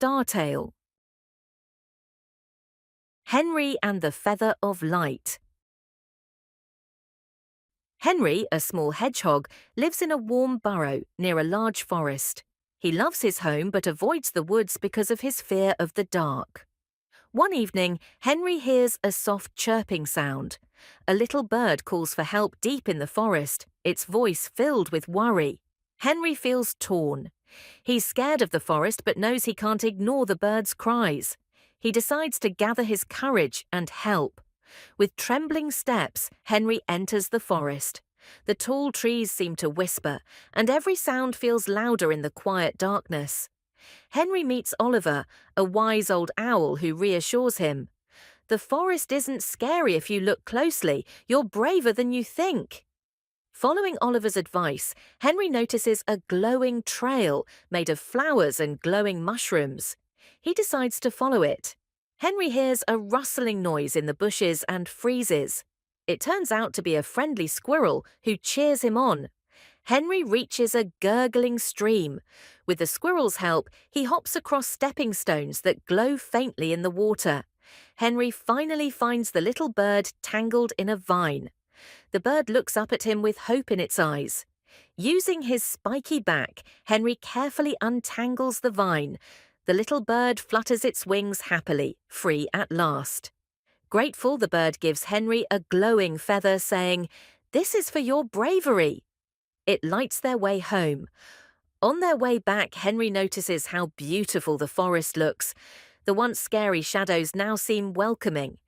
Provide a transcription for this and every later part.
Star Tale. Henry and the Feather of Light. Henry, a small hedgehog, lives in a warm burrow near a large forest. He loves his home but avoids the woods because of his fear of the dark. One evening, Henry hears a soft chirping sound. A little bird calls for help deep in the forest, its voice filled with worry. Henry feels torn. He's scared of the forest but knows he can't ignore the bird's cries. He decides to gather his courage and help. With trembling steps, Henry enters the forest. The tall trees seem to whisper, and every sound feels louder in the quiet darkness. Henry meets Oliver, a wise old owl who reassures him. "The forest isn't scary if you look closely. You're braver than you think." Following Oliver's advice, Henry notices a glowing trail made of flowers and glowing mushrooms. He decides to follow it. Henry hears a rustling noise in the bushes and freezes. It turns out to be a friendly squirrel who cheers him on. Henry reaches a gurgling stream. With the squirrel's help, he hops across stepping stones that glow faintly in the water. Henry finally finds the little bird tangled in a vine. The bird looks up at him with hope in its eyes. Using his spiky back, Henry carefully untangles the vine. The little bird flutters its wings happily, free at last. Grateful, the bird gives Henry a glowing feather, saying, "This is for your bravery." It lights their way home. On their way back, Henry notices how beautiful the forest looks. The once scary shadows now seem welcoming.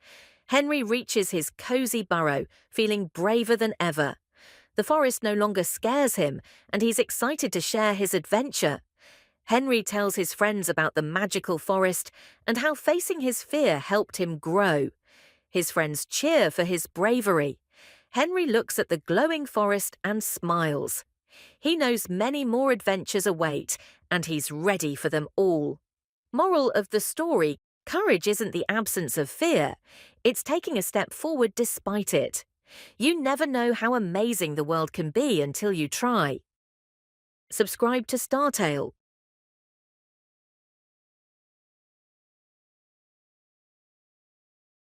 Henry reaches his cozy burrow, feeling braver than ever. The forest no longer scares him, and he's excited to share his adventure. Henry tells his friends about the magical forest and how facing his fear helped him grow. His friends cheer for his bravery. Henry looks at the glowing forest and smiles. He knows many more adventures await, and he's ready for them all. Moral of the story: courage isn't the absence of fear. It's taking a step forward despite it. You never know how amazing the world can be until you try. Subscribe to Star Tale